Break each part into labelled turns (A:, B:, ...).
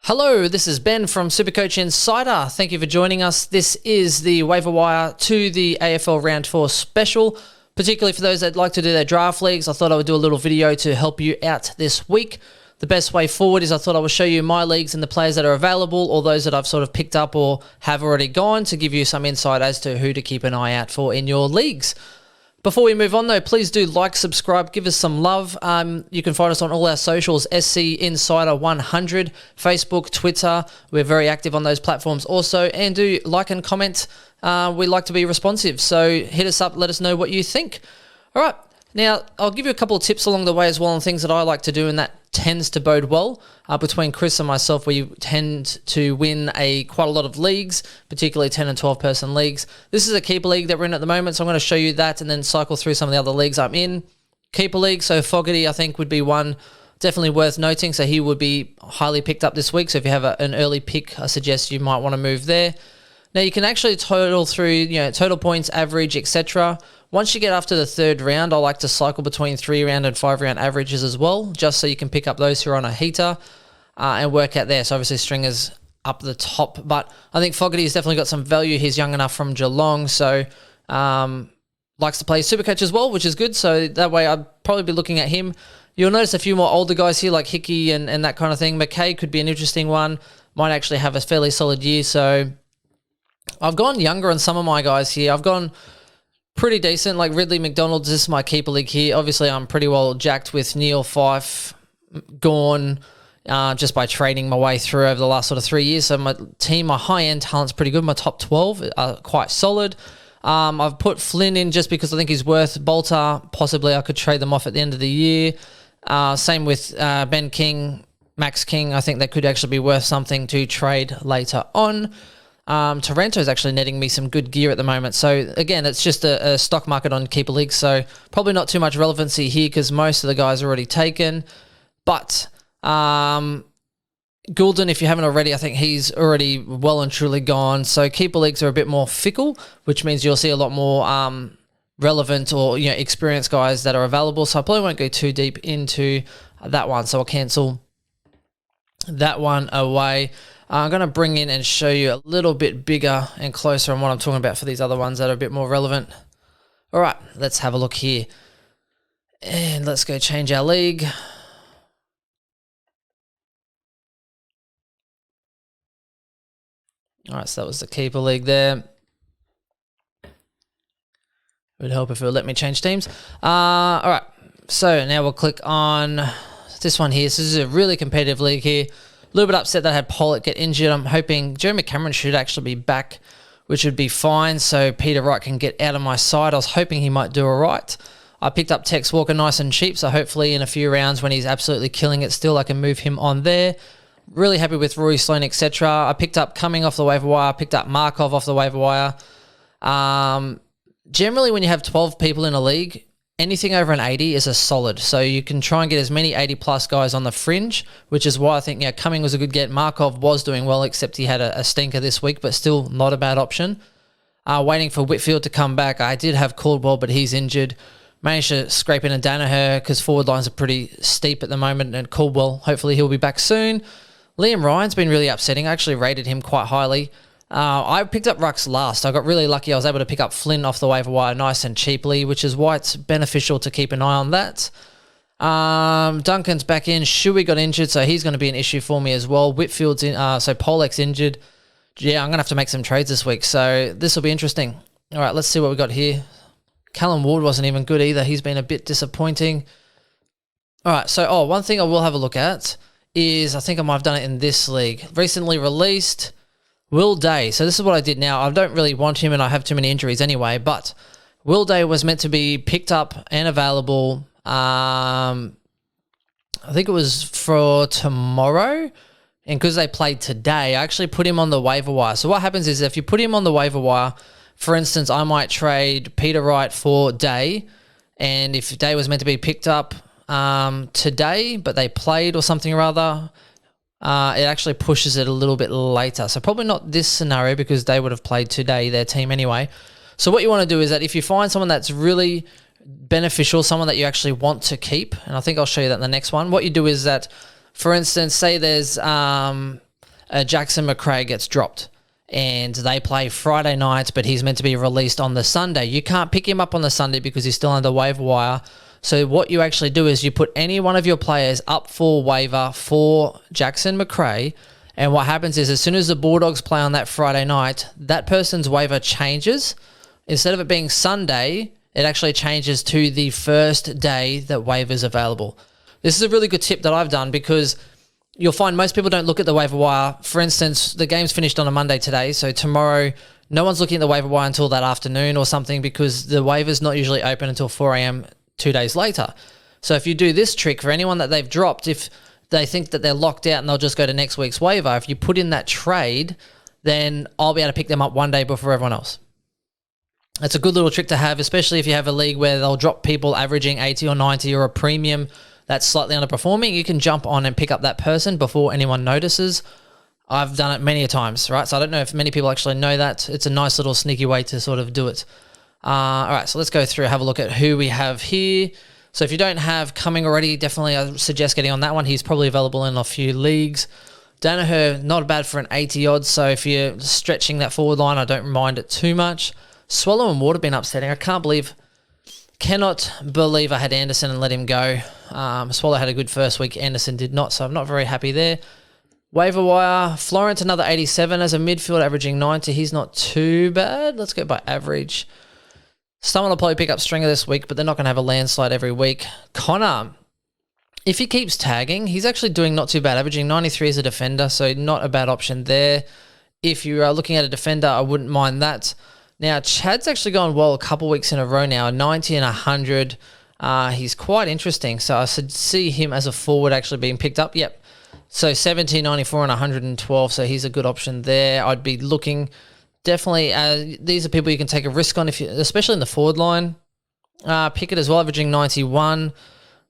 A: Hello, this is Ben from Supercoach Insider. Thank you for joining us. This is the waiver wire to the AFL Round 4 special, particularly for those that like to do their draft leagues. I thought I would do a little video to help you out this week. The best way forward is I thought I would show you my leagues and the players that are available, or those that I've sort of picked up or have already gone, to give you some insight as to who to keep an eye out for in your leagues. Before we move on though, please do like, subscribe, give us some love. You can find us on all our socials, SC Insider 100, Facebook, Twitter. We're very active on those platforms also. And do like and comment. We like to be responsive. So hit us up, let us know what you think. All right. Now, I'll give you a couple of tips along the way as well, and things that I like to do, and that tends to bode well between Chris and myself. We tend to win quite a lot of leagues, particularly 10 and 12 person leagues. This is a keeper league that we're in at the moment, so I'm going to show you that and then cycle through some of the other leagues I'm in. Keeper league, so Fogarty I think would be one definitely worth noting, so he would be highly picked up this week. So if you have an early pick, I suggest you might want to move there. Now you can actually total through, total points, average, etc. Once you get after the third round, I like to cycle between 3-round and 5-round averages as well, just so you can pick up those who are on a heater and work out there. So obviously Stringer's up the top, but I think Fogarty's definitely got some value. He's young enough from Geelong, so likes to play Supercoach as well, which is good. So that way I'd probably be looking at him. You'll notice a few more older guys here like Hickey and that kind of thing. McKay could be an interesting one. Might actually have a fairly solid year. So I've gone younger on some of my guys here. I've gone pretty decent, like Ridley McDonald's. This is my keeper league here. Obviously, I'm pretty well jacked with Neil, Fife, gone just by trading my way through over the last sort of 3 years. So my team, my high-end talent's pretty good. My top 12 are quite solid. I've put Flynn in just because I think he's worth. Bolter, possibly I could trade them off at the end of the year. Same with Ben King, Max King. I think that could actually be worth something to trade later on. Taranto is actually netting me some good gear at the moment. So again, it's just a stock market on keeper leagues. So probably not too much relevancy here because most of the guys are already taken. But Goulden, if you haven't already, I think he's already well and truly gone. So keeper leagues are a bit more fickle, which means you'll see a lot more relevant or experienced guys that are available. So I probably won't go too deep into that one. So I'll cancel that one away. I'm going to bring in and show you a little bit bigger and closer on what I'm talking about for these other ones that are a bit more relevant. All right, let's have a look here. And let's go change our league. All right, so that was the keeper league there. It would help if it would let me change teams. All right, so now we'll click on this one here. So this is a really competitive league here. A little bit upset that I had Pollock get injured. I'm hoping Jeremy Cameron should actually be back, which would be fine, so Peter Wright can get out of my side. I was hoping he might do all right. I picked up Tex Walker nice and cheap, so hopefully in a few rounds when he's absolutely killing it still, I can move him on there. Really happy with Rory Sloane, etc. I picked up Cumming off the waiver wire. I picked up Markov off the waiver wire. Generally, when you have 12 people in a league, anything over an 80 is a solid. So you can try and get as many 80-plus guys on the fringe, which is why I think Cumming was a good get. Markov was doing well, except he had a stinker this week, but still not a bad option. Waiting for Whitfield to come back. I did have Caldwell, but he's injured. Managed to scrape in a Danaher because forward lines are pretty steep at the moment, and Caldwell, hopefully he'll be back soon. Liam Ryan's been really upsetting. I actually rated him quite highly. I picked up Rucks last. I got really lucky. I was able to pick up Flynn off the waiver wire nice and cheaply, which is why it's beneficial to keep an eye on that. Duncan's back in. Shuey got injured, so he's going to be an issue for me as well. Whitfield's in, so Pollock's injured. Yeah, I'm going to have to make some trades this week, so this will be interesting. All right, let's see what we got here. Callum Ward wasn't even good either. He's been a bit disappointing. All right, so one thing I will have a look at is, I think I might have done it in this league. Recently released Will Day. So this is what I did now. I don't really want him and I have too many injuries anyway, but Will Day was meant to be picked up and available. I think it was for tomorrow. And because they played today, I actually put him on the waiver wire. So what happens is if you put him on the waiver wire, for instance, I might trade Peter Wright for Day. And if Day was meant to be picked up today, but they played or something or other, it actually pushes it a little bit later. So probably not this scenario because they would have played today, their team anyway. So what you want to do is that if you find someone that's really beneficial, someone that you actually want to keep, and I think I'll show you that in the next one, what you do is that, for instance, say there's Jackson McRae gets dropped and they play Friday night, but he's meant to be released on the Sunday. You can't pick him up on the Sunday because he's still under waiver wire. So what you actually do is you put any one of your players up for waiver for Jackson McRae, and what happens is as soon as the Bulldogs play on that Friday night, that person's waiver changes. Instead of it being Sunday, it actually changes to the first day that waiver's available. This is a really good tip that I've done because you'll find most people don't look at the waiver wire. For instance, the game's finished on a Monday today, so tomorrow no one's looking at the waiver wire until that afternoon or something because the waiver's not usually open until 4 a.m. 2 days later. So if you do this trick for anyone that they've dropped, if they think that they're locked out and they'll just go to next week's waiver, if you put in that trade, then I'll be able to pick them up one day before everyone else. It's a good little trick to have, especially if you have a league where they'll drop people averaging 80 or 90 or a premium that's slightly underperforming. You can jump on and pick up that person before anyone notices. I've done it many a times, right? So I don't know if many people actually know that. It's a nice little sneaky way to sort of do it. All right, so let's go through, have a look at who we have here. So if you don't have Cumming already, definitely I suggest getting on that one. He's probably available in a few leagues. Danaher, not bad for an 80 odds. So if you're stretching that forward line, I don't mind it too much. Swallow and Water been upsetting. I cannot believe I had Anderson and let him go. Swallow had a good first week. Anderson did not, so I'm not very happy there. Waiver wire, Florence, another 87 as a midfield, averaging 90. He's not too bad. Let's go by average. Someone will probably pick up Stringer this week, but they're not going to have a landslide every week. Connor, if he keeps tagging, he's actually doing not too bad, averaging 93 as a defender, so not a bad option there. If you are looking at a defender, I wouldn't mind that. Now, Chad's actually gone well a couple weeks in a row now, 90 and 100. He's quite interesting, so I should see him as a forward actually being picked up. Yep. So 70, 94 and 112, so he's a good option there. I'd be looking... Definitely, these are people you can take a risk on, especially in the forward line. Pickett as well, averaging 91.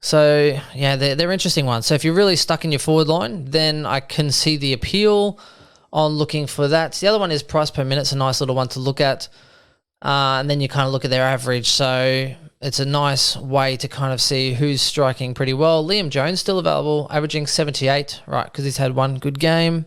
A: So, yeah, they're interesting ones. So if you're really stuck in your forward line, then I can see the appeal on looking for that. The other one is price per minute. It's a nice little one to look at. And then you kind of look at their average. So it's a nice way to kind of see who's striking pretty well. Liam Jones still available, averaging 78, right, because he's had one good game.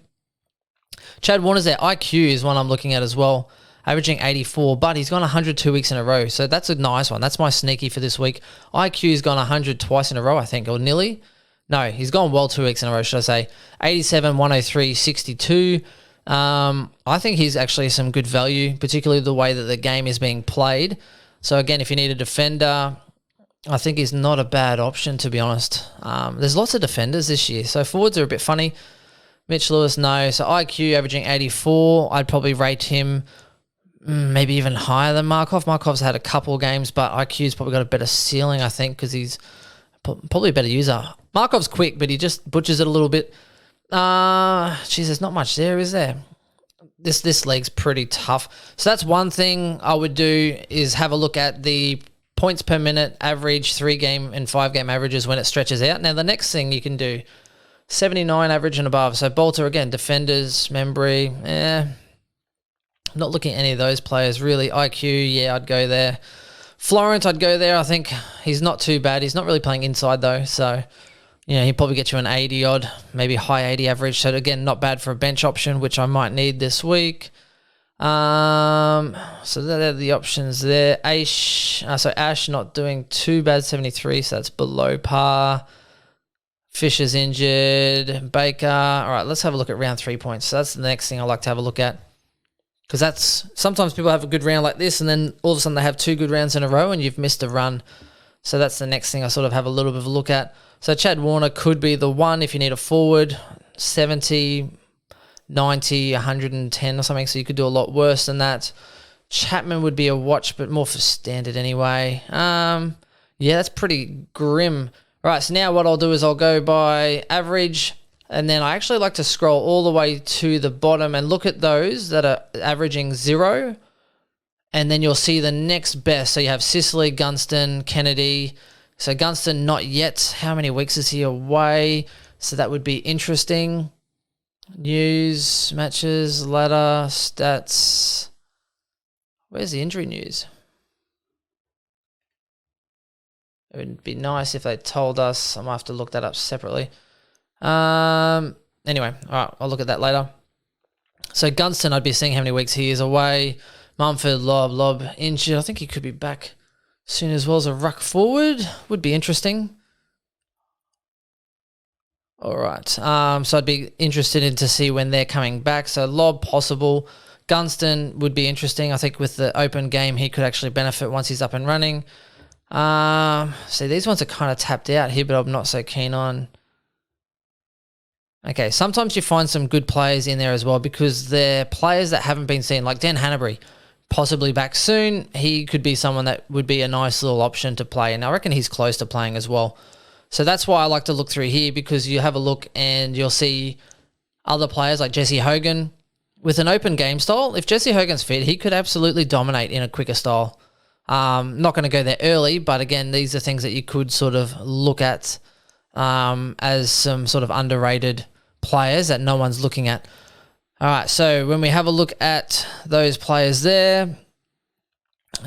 A: Chad Warner's there. IQ is one I'm looking at as well, averaging 84, but he's gone 102 weeks in a row, so that's a nice one. That's my sneaky for this week. IQ's gone 100 twice in a row, I think, or nearly. No, he's gone well 2 weeks in a row, should I say. 87, 103, 62. I think he's actually some good value, particularly the way that the game is being played. So again, if you need a defender, I think he's not a bad option, to be honest. There's lots of defenders this year, so forwards are a bit funny. Mitch Lewis, no. So IQ averaging 84. I'd probably rate him maybe even higher than Markov. Markov's had a couple games, but IQ's probably got a better ceiling, I think, because he's probably a better user. Markov's quick, but he just butchers it a little bit. Geez, there's not much there, is there? This league's pretty tough. So that's one thing I would do is have a look at the points per minute average, 3-game and 5-game averages when it stretches out. Now, the next thing you can do, 79 average and above. So Bolter, again, defenders, Membry, not looking at any of those players really. IQ, yeah, I'd go there. Florent, I'd go there. I think he's not too bad. He's not really playing inside though, so he'd probably get you an 80 odd, maybe high 80 average. So again, not bad for a bench option, which I might need this week. So they're the options there. Ash not doing too bad, 73, so that's below par. Fisher's injured. Baker. All right, let's have a look at round 3 points. So that's the next thing I like to have a look at. Because that's sometimes people have a good round like this and then all of a sudden they have 2 good rounds in a row and you've missed a run. So that's the next thing I sort of have a little bit of a look at. So Chad Warner could be the one if you need a forward, 70, 90, 110 or something. So you could do a lot worse than that. Chapman would be a watch, but more for standard anyway. Yeah, that's pretty grim. All right, so now what I'll do is I'll go by average, and then I actually like to scroll all the way to the bottom and look at those that are averaging 0, and then you'll see the next best. So you have Sicily, Gunston, Kennedy. So Gunston not yet. How many weeks is he away? So that would be interesting. News, matches, ladder, stats. Where's the injury news? It would be nice if they told us. I might have to look that up separately. Anyway, all right, I'll look at that later. So Gunston, I'd be seeing how many weeks he is away. Mumford, Lob injured. I think he could be back soon as well as a ruck forward. Would be interesting. All right. So I'd be interested in to see when they're coming back. So Lob possible. Gunston would be interesting. I think with the open game, he could actually benefit once he's up and running. See, these ones are kind of tapped out here, but I'm not so keen on. Okay, sometimes you find some good players in there as well because they're players that haven't been seen, like Dan Hanbury, possibly back soon. He could be someone that would be a nice little option to play, and I reckon he's close to playing as well. So that's why I like to look through here because you have a look and you'll see other players like Jesse Hogan with an open game style. If Jesse Hogan's fit, he could absolutely dominate in a quicker style. Not going to go there early, but again, these are things that you could sort of look at as some sort of underrated players that no one's looking at. All right, so when we have a look at those players there,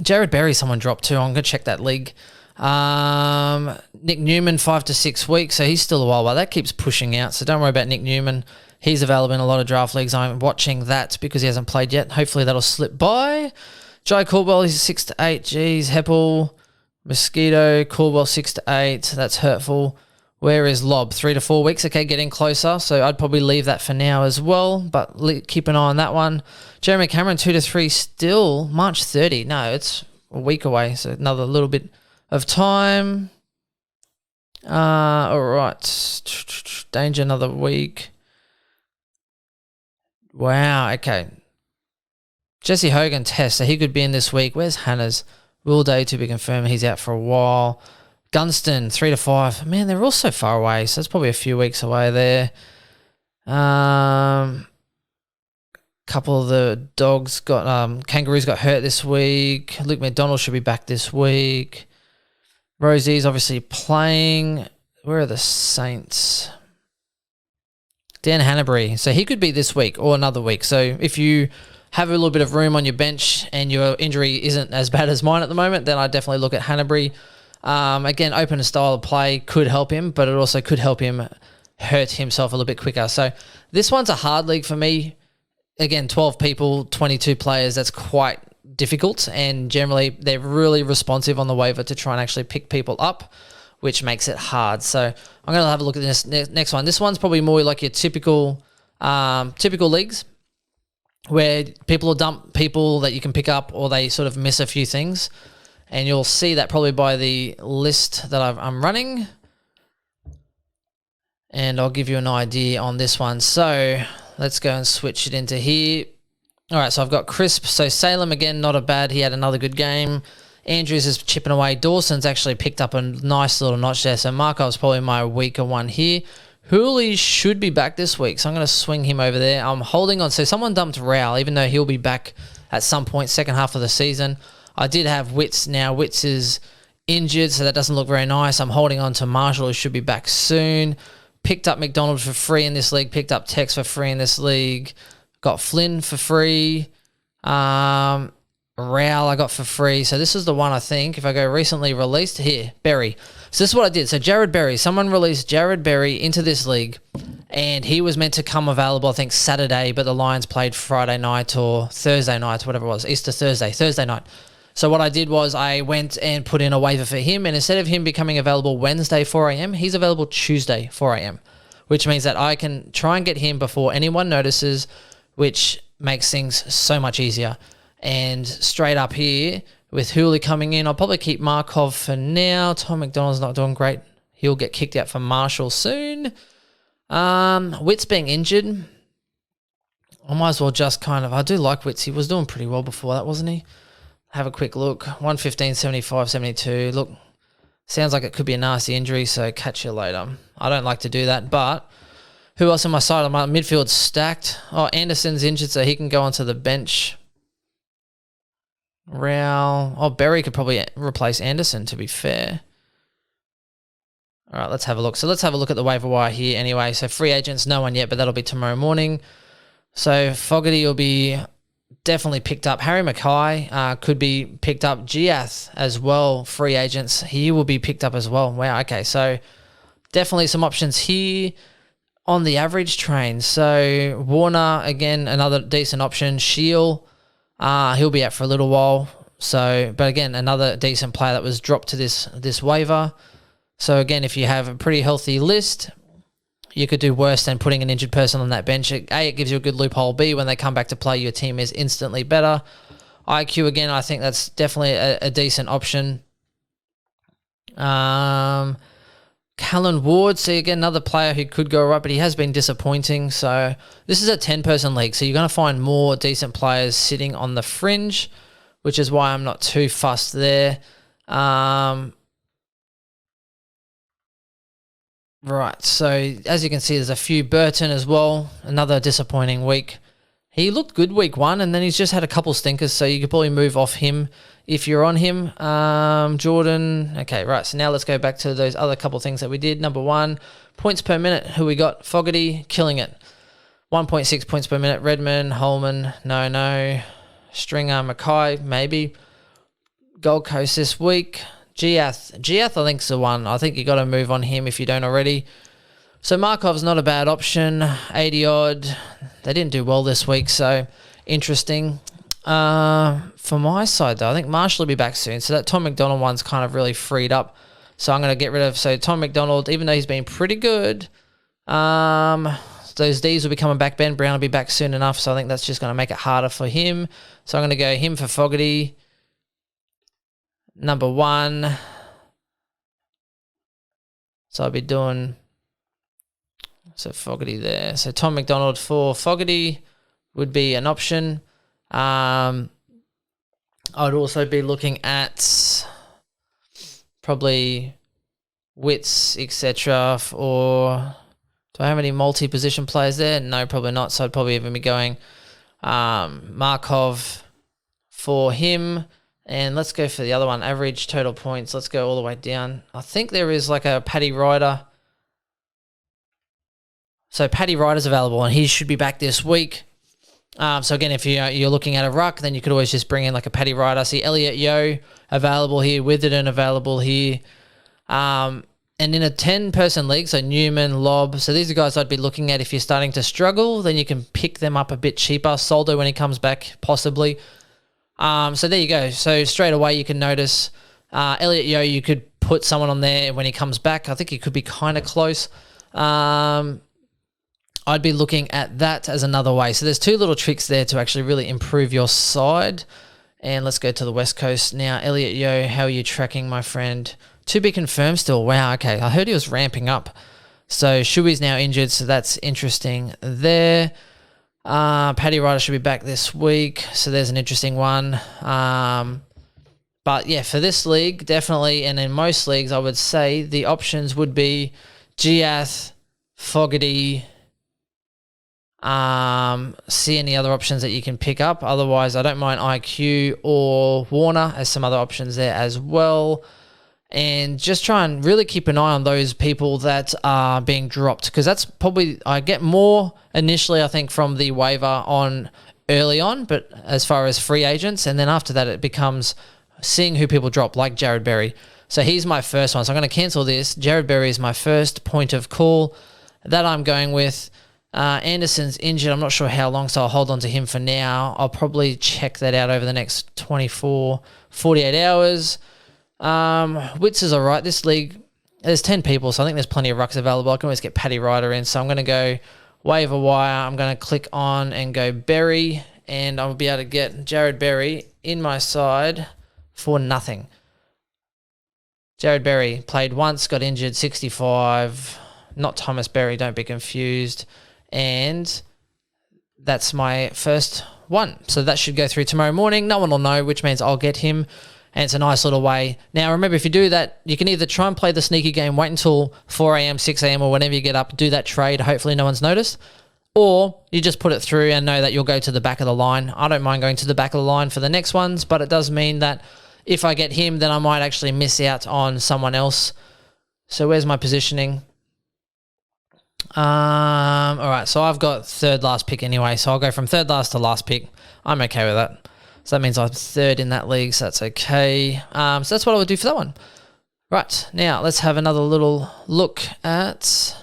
A: Jared Berry, someone dropped too. I'm going to check that league. Nick Newman, 5 to 6 weeks, so he's still a while, but that keeps pushing out, so don't worry about Nick Newman. He's available in a lot of draft leagues. I'm watching that because he hasn't played yet. Hopefully that'll slip by. Jai Caldwell, he's 6 to 8. Jeez, Heppel, Mosquito, Caldwell 6 to 8. That's hurtful. Where is Lob? 3 to 4 weeks. Okay, getting closer. So I'd probably leave that for now as well, but keep an eye on that one. Jeremy Cameron, 2 to 3 still. March 30. No, it's a week away, so another little bit of time. All right. Danger, another week. Wow, okay. Jesse Hogan test, so he could be in this week. Where's Hannah's? Will Day to be confirmed. He's out for a while. Gunston, 3 to 5. Man, they're all so far away, so that's probably a few weeks away there. Couple of the dogs got, Kangaroos got hurt this week. Luke McDonald should be back this week. Rosie's obviously playing. Where are the Saints? Dan Hanbury. So he could be this week or another week. So if you have a little bit of room on your bench and your injury isn't as bad as mine at the moment, then I'd definitely look at Hanbury. Again, open style of play could help him, but it also could help him hurt himself a little bit quicker. So this one's a hard league for me. Again, 12 people, 22 players, that's quite difficult, and generally they're really responsive on the waiver to try and actually pick people up, which makes it hard. So I'm going to have a look at this next one. This one's probably more like your typical leagues where people will dump people that you can pick up or they sort of miss a few things, and you'll see that probably by the list that I'm running. And I'll give you an idea on this one. So let's go and switch it into here. All right, so I've got Crisp. So Salem, again, not a bad. He had another good game. Andrews is chipping away. Dawson's actually picked up a nice little notch there. So Markov's probably my weaker one here. Hooley should be back this week, so I'm going to swing him over there. I'm holding on. So someone dumped Rowell, even though he'll be back at some point, second half of the season. I did have Witts now. Witts is injured, so that doesn't look very nice. I'm holding on to Marshall, who should be back soon. Picked up McDonald for free in this league. Picked up Tex for free in this league. Got Flynn for free. Rowell I got for free. So this is the one I think. If I go recently released, here, Berry. So this is what I did. So Jared Berry. Someone released Jared Berry into this league, and he was meant to come available, I think, Saturday, but the Lions played Friday night or Thursday night, whatever it was. Easter Thursday night. So what I did was I went and put in a waiver for him, and instead of him becoming available Wednesday 4 a.m., he's available Tuesday 4 a.m., which means that I can try and get him before anyone notices, which makes things so much easier. And straight up here, with Hooley coming in, I'll probably keep Markov for now. Tom McDonald's not doing great. He'll get kicked out for Marshall soon. Witt's being injured. I might as well just I do like Witts. He was doing pretty well before that, wasn't he? Have a quick look. 115, 75, 72. Look, sounds like it could be a nasty injury, so catch you later. I don't like to do that, but who else on my side? My midfield's stacked. Oh, Anderson's injured, so he can go onto the bench. Rowell. Oh, Berry could probably replace Anderson, to be fair. All right, let's have a look. So let's have a look at the waiver wire here anyway. So free agents, no one yet, but that'll be tomorrow morning. So Fogarty will be definitely picked up. Harry Mackay could be picked up. Giath as well, free agents. He will be picked up as well. Wow, okay. So definitely some options here. on the average train. So Warner, again, another decent option. Shield, he'll be out for a little while. So, but again, another decent player that was dropped to this waiver. So again, if you have a pretty healthy list, you could do worse than putting an injured person on that bench. A, it gives you a good loophole. B, when they come back to play, your team is instantly better. IQ, again, I think that's definitely a decent option. Callan Ward, see, again, another player who could go right, but he has been disappointing. So this is a 10-person league, so you're going to find more decent players sitting on the fringe, which is why I'm not too fussed there. Right, so as you can see, there's a few. Burton as well, another disappointing week. He looked good week 1, and then he's just had a couple stinkers, so you could probably move off him if you're on him. Jordan, okay, right, so now let's go back to those other couple things that we did. Number 1, points per minute. Who we got? Fogarty, killing it. 1.6 points per minute. Redmond, Holman, no. Stringer, Mackay, maybe. Gold Coast this week. Giath, I think, is the one. I think you got to move on him if you don't already. So Markov's not a bad option. 80-odd. They didn't do well this week, so interesting. For my side, though, I think Marshall will be back soon. So that Tom McDonald one's kind of really freed up. So I'm going to get rid of... So Tom McDonald, even though he's been pretty good, those Ds will be coming back. Ben Brown will be back soon enough, so I think that's just going to make it harder for him. So I'm going to go him for Fogarty. Number 1. So I'll be doing... So Fogarty there. So Tom McDonald for Fogarty would be an option. I would also be looking at probably Wits, etc. Or do I have any multi-position players there? No, probably not. So I'd probably even be going Markov for him. And let's go for the other one, average total points. Let's go all the way down. I think there is like a Paddy Ryder. So Paddy Ryder's available, and he should be back this week. So again, if you're looking at a ruck, then you could always just bring in like a Paddy Ryder. See Elliot Yeo available here, Witherden available here. And in a 10-person league, so Newman, Lobb, so these are guys I'd be looking at if you're starting to struggle. Then you can pick them up a bit cheaper. Soldo when he comes back, possibly. So there you go. So straight away you can notice Elliot Yeo, you could put someone on there when he comes back. I think he could be kind of close. I'd be looking at that as another way. So there's 2 little tricks there to actually really improve your side. And let's go to the West Coast now. Elliot Yeo, how are you tracking, my friend? To be confirmed still. Wow, okay. I heard he was ramping up. So Shuey's now injured, so that's interesting there. Paddy Ryder should be back this week, so there's an interesting one. But yeah, for this league, definitely, and in most leagues, I would say the options would be Giath, Fogarty, see any other options that you can pick up. Otherwise, I don't mind IQ or Warner as some other options there as well. And just try and really keep an eye on those people that are being dropped, because that's probably, I get more initially, I think, from the waiver on early on, but as far as free agents, and then after that it becomes seeing who people drop, like Jared Berry. So he's my first one. So I'm going to cancel this. Jared Berry is my first point of call that I'm going with. Anderson's injured. I'm not sure how long, so I'll hold on to him for now. I'll probably check that out over the next 48 hours. Wits is all right. This league, there's 10 people, so I think there's plenty of rucks available. I can always get Paddy Ryder in, so I'm going to go waiver wire. I'm going to click on and go Berry, and I'll be able to get Jared Berry in my side for nothing. Jared Berry played once, got injured, 65. Not Thomas Berry, don't be confused. And that's my first one. So that should go through tomorrow morning. No one will know, which means I'll get him. And it's a nice little way. Now, remember, if you do that, you can either try and play the sneaky game, wait until 4 a.m., 6 a.m., or whenever you get up, do that trade. Hopefully no one's noticed. Or you just put it through and know that you'll go to the back of the line. I don't mind going to the back of the line for the next ones, but it does mean that if I get him, then I might actually miss out on someone else. So where's my positioning? All right, so I've got third last pick anyway, so I'll go from third last to last pick. I'm okay with that. So that means I'm third in that league, so that's okay. So that's what I would do for that one. Right, now let's have another little look at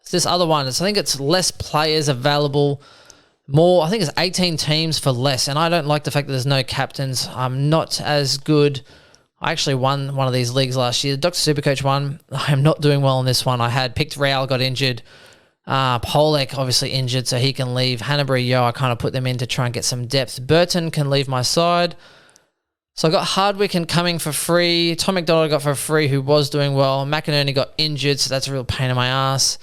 A: It's this other one. I think it's less players available. I think it's 18 teams for less, and I don't like the fact that there's no captains. I'm not as good. I actually won one of these leagues last year. Dr. Supercoach won. I am not doing well in this one. I had picked Raul, got injured. Polek obviously injured, so he can leave. Hanbury, I kind of put them in to try and get some depth. Burton can leave my side. So I got Hardwick and Cumming for free. Tom McDonald got for free, who was doing well. McInerney got injured, so that's a real pain in my ass.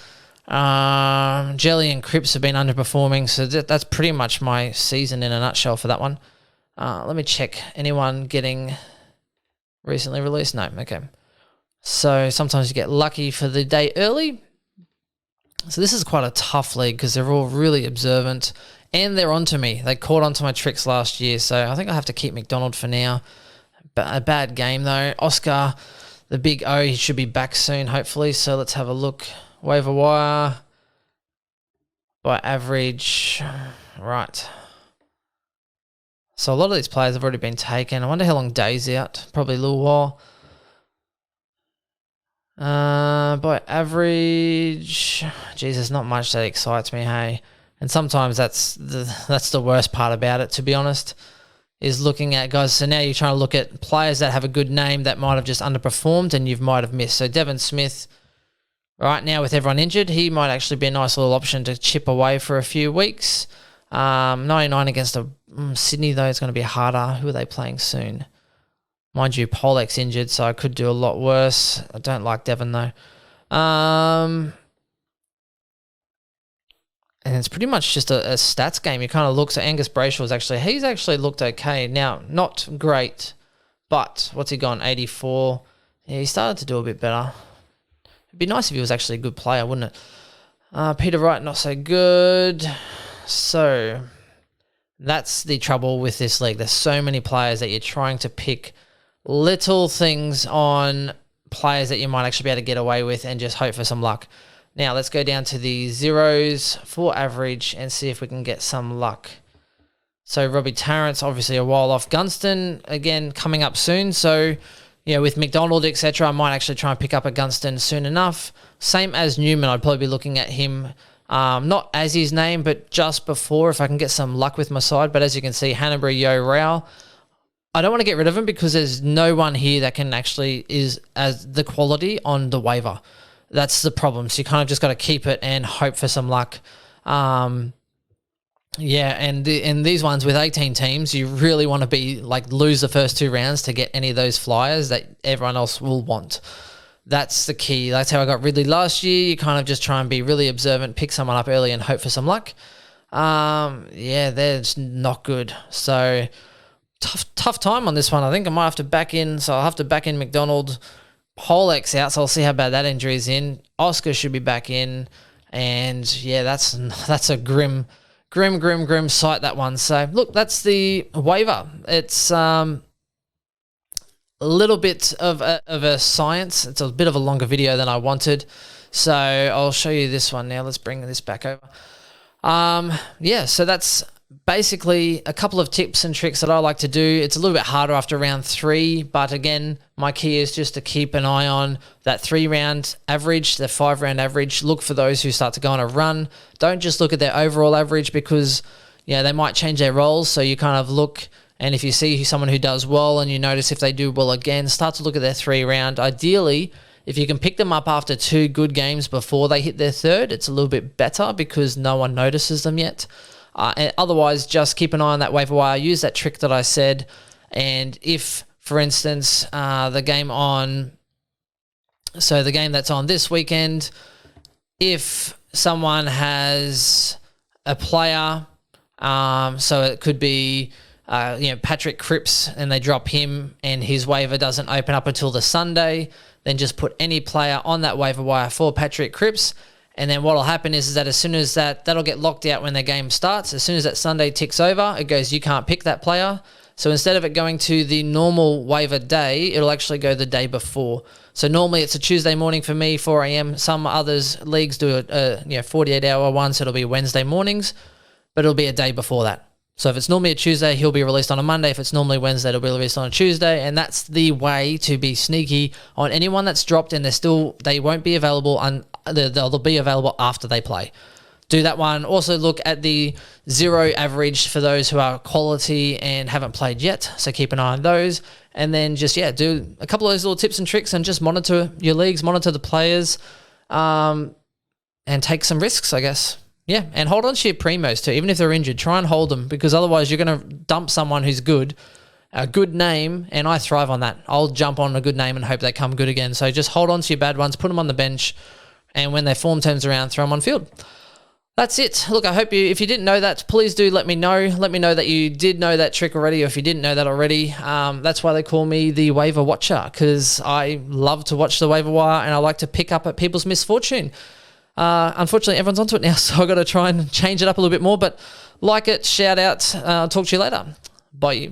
A: Jelly and Cripps have been underperforming, so that's pretty much my season in a nutshell for that one. Let me check. Anyone getting recently released? No, okay. So sometimes you get lucky for the day early. So this is quite a tough league because they're all really observant and they're onto me. They caught onto my tricks last year, so I think I have to keep McDonald for now. A bad game though. Oscar, the big O, he should be back soon, hopefully. So let's have a look. Waiver wire by average. Right. So a lot of these players have already been taken. I wonder how long Day's out. Probably a little while. By average, Jesus, not much that excites me, hey. And sometimes that's the worst part about it, to be honest, is looking at guys. So now you're trying to look at players that have a good name that might have just underperformed and you might have missed. So Devon Smith, right now with everyone injured, he might actually be a nice little option to chip away for a few weeks. 99 against Sydney, though, it's going to be harder. Who are they playing soon? Mind you, Polek's injured, so I could do a lot worse. I don't like Devon, though. And it's pretty much just a stats game. You kind of look, so Angus Brayshaw's he's actually looked okay. Now, not great, but what's he gone, 84? Yeah, he started to do a bit better. It'd be nice if he was actually a good player, wouldn't it? Peter Wright, not so good. So that's the trouble with this league. There's so many players that you're trying to pick little things on players that you might actually be able to get away with and just hope for some luck. Now, let's go down to the zeros for average and see if we can get some luck. So Robbie Tarrant's obviously a while off. Gunston, again, coming up soon. So, with McDonald, etc., I might actually try and pick up a Gunston soon enough. Same as Newman, I'd probably be looking at him, not as his name, but just before, if I can get some luck with my side. But as you can see, Hanbury, Rao, I don't want to get rid of him because there's no one here that can actually is as the quality on the waiver. That's the problem. So you kind of just got to keep it and hope for some luck. And in these ones with 18 teams, you really want to be lose the first 2 rounds to get any of those flyers that everyone else will want. That's the key. That's how I got Ridley last year. You kind of just try and be really observant, pick someone up early and hope for some luck. They're just not good. So tough time on this one. I think I might have to back in. So I'll have to back in McDonald. Polek's out, so I'll see how bad that injury is in. Oscar should be back in. And that's a grim sight, that one. So look, that's the waiver. It's a little bit of a science. It's a bit of a longer video than I wanted. So I'll show you this one now. Let's bring this back over. So that's basically a couple of tips and tricks that I like to do. It's a little bit harder after round 3, but again, my key is just to keep an eye on that 3-round average, the 5-round average. Look for those who start to go on a run. Don't just look at their overall average because, they might change their roles. So you kind of look, and if you see someone who does well and you notice if they do well again, start to look at their 3-round. Ideally, if you can pick them up after 2 good games before they hit their 3rd, it's a little bit better because no one notices them yet. And otherwise, just keep an eye on that waiver wire. Use that trick that I said. And if, for instance, the game that's on this weekend, if someone has a player, so it could be, Patrick Cripps, and they drop him and his waiver doesn't open up until the Sunday, then just put any player on that waiver wire for Patrick Cripps. And then what will happen is that as soon as that'll get locked out when the game starts. As soon as that Sunday ticks over, it goes, you can't pick that player. So instead of it going to the normal waiver day, it'll actually go the day before. So normally it's a Tuesday morning for me, 4 a.m. Some others leagues do a 48-hour one, so it'll be Wednesday mornings, but it'll be a day before that. So if it's normally a Tuesday, he'll be released on a Monday. If it's normally Wednesday, it'll be released on a Tuesday. And that's the way to be sneaky on anyone that's dropped and they won't be available they'll be available after they play. Do that one. Also look at the 0 average for those who are quality and haven't played yet. So keep an eye on those. And then just, do a couple of those little tips and tricks and just monitor your leagues, monitor the players, and take some risks, I guess. Yeah, and hold on to your primos too. Even if they're injured, try and hold them, because otherwise you're going to dump someone who's good, a good name, and I thrive on that. I'll jump on a good name and hope they come good again. So just hold on to your bad ones, put them on the bench, and when their form turns around, throw them on field. That's it. Look, I hope if you didn't know that, please do let me know. Let me know that you did know that trick already, or if you didn't know that already. That's why they call me the waiver watcher, because I love to watch the waiver wire and I like to pick up at people's misfortune. Unfortunately, everyone's onto it now, so I've got to try and change it up a little bit more. But like it, shout out. I'll talk to you later. Bye.